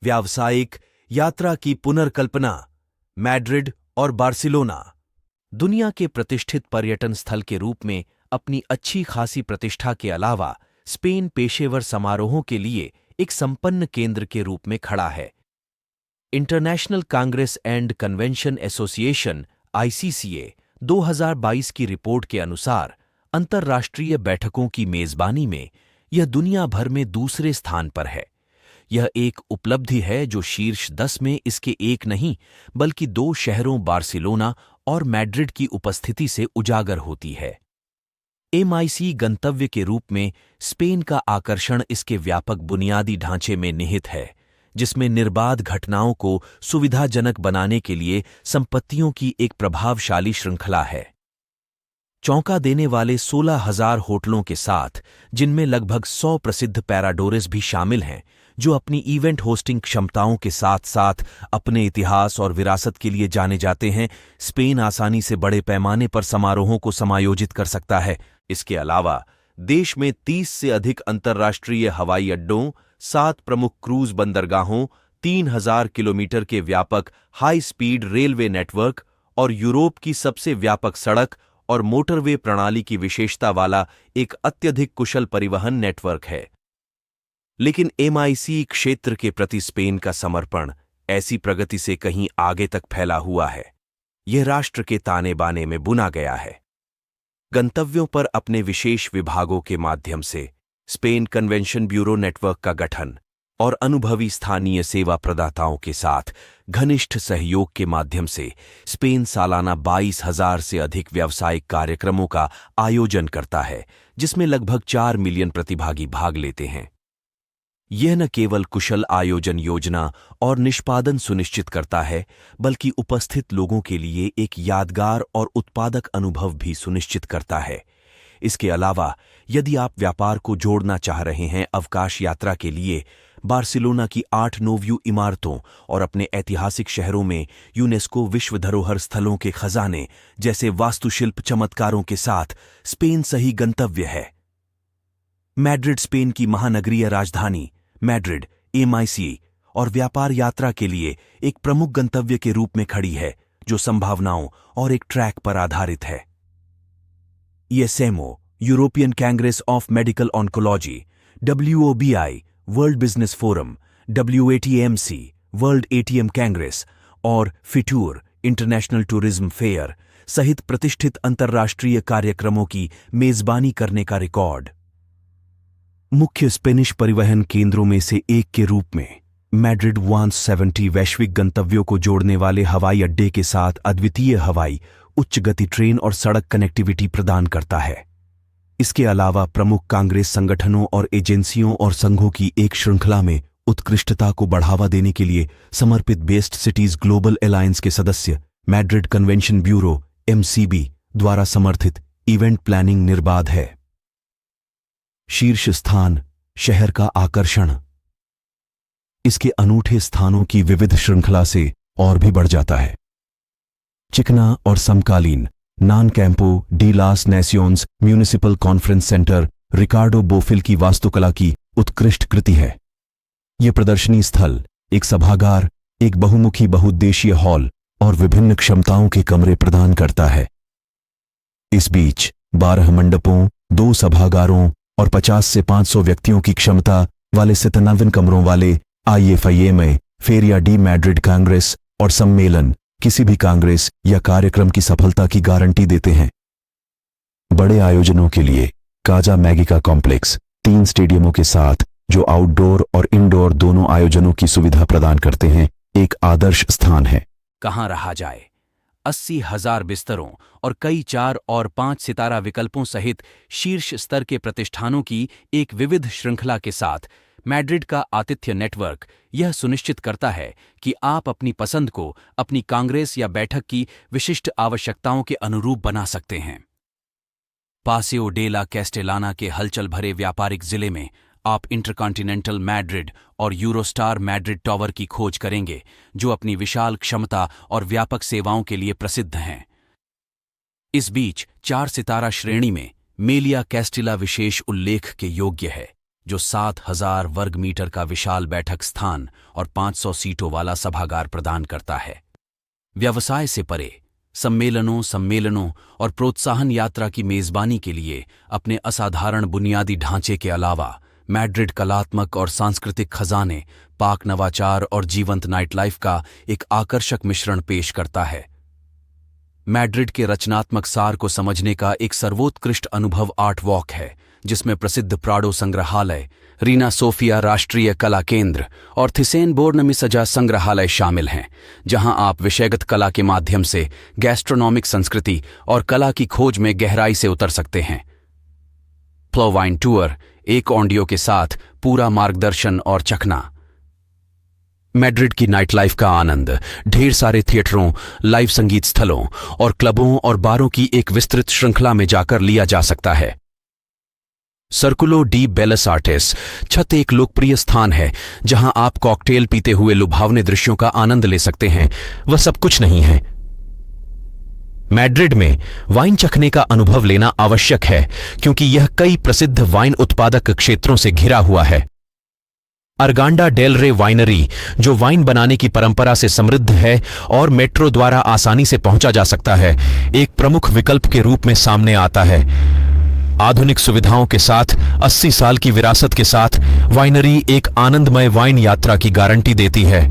व्यावसायिक यात्रा की पुनर्कल्पना। मैड्रिड और बार्सिलोना दुनिया के प्रतिष्ठित पर्यटन स्थल के रूप में अपनी अच्छी खासी प्रतिष्ठा के अलावा स्पेन पेशेवर समारोहों के लिए एक संपन्न केंद्र के रूप में खड़ा है। International Congress and convention association (ICCA) 2022 की रिपोर्ट के अनुसार अंतर्राष्ट्रीय बैठकों की मेजबानी में यह दुनिया भर में दूसरे स्थान पर है। यह एक उपलब्धि है जो शीर्ष 10 में इसके एक नहीं बल्कि 2 शहरों बार्सिलोना और मैड्रिड की उपस्थिति से उजागर होती है। MIC गंतव्य के रूप में स्पेन का आकर्षण इसके व्यापक बुनियादी ढांचे में निहित है, जिसमें निर्बाध घटनाओं को सुविधाजनक बनाने के लिए संपत्तियों की एक प्रभावशाली श्रृंखला है। चौंका देने वाले 16,000 होटलों के साथ, जिनमें लगभग 100 प्रसिद्ध पैराडोरेस भी शामिल हैं, जो अपनी इवेंट होस्टिंग क्षमताओं के साथ साथ अपने इतिहास और विरासत के लिए जाने जाते हैं, स्पेन आसानी से बड़े पैमाने पर समारोहों को समायोजित कर सकता है। इसके अलावा देश में 30 से अधिक अंतर्राष्ट्रीय हवाई अड्डों, 7 प्रमुख क्रूज बंदरगाहों, 3,000 किलोमीटर के व्यापक हाई स्पीड रेलवे नेटवर्क और यूरोप की सबसे व्यापक सड़क और मोटरवे प्रणाली की विशेषता वाला एक अत्यधिक कुशल परिवहन नेटवर्क है। लेकिन MIC क्षेत्र के प्रति स्पेन का समर्पण ऐसी प्रगति से कहीं आगे तक फैला हुआ है। यह राष्ट्र के ताने बाने में बुना गया है। गंतव्यों पर अपने विशेष विभागों के माध्यम से स्पेन कन्वेंशन ब्यूरो नेटवर्क का गठन और अनुभवी स्थानीय सेवा प्रदाताओं के साथ घनिष्ठ सहयोग के माध्यम से स्पेन सालाना 22,000 से अधिक व्यावसायिक कार्यक्रमों का आयोजन करता है, जिसमें लगभग 4 मिलियन प्रतिभागी भाग लेते हैं। यह न केवल कुशल आयोजन योजना और निष्पादन सुनिश्चित करता है, बल्कि उपस्थित लोगों के लिए एक यादगार और उत्पादक अनुभव भी सुनिश्चित करता है। इसके अलावा यदि आप व्यापार को जोड़ना चाह रहे हैं अवकाश यात्रा के लिए, बार्सिलोना की 8 नोव्यू इमारतों और अपने ऐतिहासिक शहरों में यूनेस्को विश्व धरोहर स्थलों के खजाने जैसे वास्तुशिल्प चमत्कारों के साथ स्पेन सही गंतव्य है। मैड्रिड स्पेन की महानगरीय राजधानी मैड्रिड MIC और व्यापार यात्रा के लिए एक प्रमुख गंतव्य के रूप में खड़ी है, जो संभावनाओं और एक ट्रैक पर आधारित है। ESMO European Congress of medical oncology, WOBI world business forum, WATMC world ATM Congress और फिटूर इंटरनेशनल टूरिज्म फेयर सहित प्रतिष्ठित अंतर्राष्ट्रीय कार्यक्रमों की मेजबानी करने का रिकॉर्ड। मुख्य स्पेनिश परिवहन केंद्रों में से एक के रूप में मैड्रिड 170 वैश्विक गंतव्यों को जोड़ने वाले हवाई अड्डे के साथ अद्वितीय हवाई, उच्च गति ट्रेन और सड़क कनेक्टिविटी प्रदान करता है। इसके अलावा प्रमुख कांग्रेस संगठनों और एजेंसियों और संघों की एक श्रृंखला में उत्कृष्टता को बढ़ावा देने के लिए समर्पित बेस्ट सिटीज ग्लोबल अलायंस के सदस्य मैड्रिड कन्वेंशन ब्यूरो MCB द्वारा समर्थित इवेंट प्लानिंग निर्बाध है। शीर्ष स्थान, शहर का आकर्षण इसके अनूठे स्थानों की विविध श्रृंखला से और भी बढ़ जाता है। चिकना और समकालीन नान कैंपो डी लास नेसियोन्स म्यूनिसिपल कॉन्फ्रेंस सेंटर रिकार्डो बोफिल की वास्तुकला की उत्कृष्ट कृति है। यह प्रदर्शनी स्थल एक सभागार, एक बहुमुखी बहुउद्देशीय हॉल और विभिन्न क्षमताओं के कमरे प्रदान करता है। इस बीच 12 मंडपों, 2 सभागारों और 50 से 500 व्यक्तियों की क्षमता वाले 97 कमरों वाले IFIA में फेरिया डी मैड्रिड कांग्रेस और सम्मेलन किसी भी कांग्रेस या कार्यक्रम की सफलता की गारंटी देते हैं। बड़े आयोजनों के लिए काजा मैगिका कॉम्प्लेक्स 3 स्टेडियमों के साथ, जो आउटडोर और इनडोर दोनों आयोजनों की सुविधा प्रदान करते हैं, एक आदर्श स्थान है। कहां रहा जाए? 80,000 बिस्तरों और कई 4 और 5 सितारा विकल्पों सहित शीर्ष स्तर के प्रतिष्ठानों की एक विविध श्रृंखला के साथ मैड्रिड का आतिथ्य नेटवर्क यह सुनिश्चित करता है कि आप अपनी पसंद को अपनी कांग्रेस या बैठक की विशिष्ट आवश्यकताओं के अनुरूप बना सकते हैं। पासेओ डे ला कैस्टेलाना के हलचल भरे व्यापारिक जिले में आप इंटरकॉन्टिनेंटल मैड्रिड और यूरोस्टार मैड्रिड टॉवर की खोज करेंगे, जो अपनी विशाल क्षमता और व्यापक सेवाओं के लिए प्रसिद्ध हैं। इस बीच 4 सितारा श्रेणी में मेलिया कैस्टिला विशेष उल्लेख के योग्य है। जो 7,000 वर्ग मीटर का विशाल बैठक स्थान और 500 सीटों वाला सभागार प्रदान करता है। व्यवसाय से परे सम्मेलनों और प्रोत्साहन यात्रा की मेजबानी के लिए अपने असाधारण बुनियादी ढांचे के अलावा मैड्रिड कलात्मक और सांस्कृतिक खजाने, पाक नवाचार और जीवंत नाइट लाइफ का एक आकर्षक मिश्रण पेश करता है। मैड्रिड के रचनात्मक सार को समझने का एक सर्वोत्कृष्ट अनुभव आर्ट वॉक है, जिसमें प्रसिद्ध प्राडो संग्रहालय, रीना सोफिया राष्ट्रीय कला केंद्र और थिसेन बोर्नमिसजा संग्रहालय शामिल हैं, जहां आप विषयगत कला के माध्यम से गैस्ट्रोनॉमिक संस्कृति और कला की खोज में गहराई से उतर सकते हैं। फ्लो वाइन टूर, एक ऑडियो के साथ पूरा मार्गदर्शन और चखना। मैड्रिड की नाइट लाइफ का आनंद ढेर सारे थिएटरों, लाइव संगीत स्थलों और क्लबों और बारों की एक विस्तृत श्रृंखला में जाकर लिया जा सकता है। सर्कुलो डी बेलस आर्टिस छत एक लोकप्रिय स्थान है जहां आप कॉकटेल पीते हुए लुभावने दृश्यों का आनंद ले सकते हैं। वह सब कुछ नहीं है। मैड्रिड में वाइन चखने का अनुभव लेना आवश्यक है, क्योंकि यह कई प्रसिद्ध वाइन उत्पादक क्षेत्रों से घिरा हुआ है। अरगांडा डेल रे वाइनरी, जो वाइन बनाने की परंपरा से समृद्ध है और मेट्रो द्वारा आसानी से पहुंचा जा सकता है, एक प्रमुख विकल्प के रूप में सामने आता है। आधुनिक सुविधाओं के साथ 80 साल की विरासत के साथ वाइनरी एक आनंदमय वाइन यात्रा की गारंटी देती है।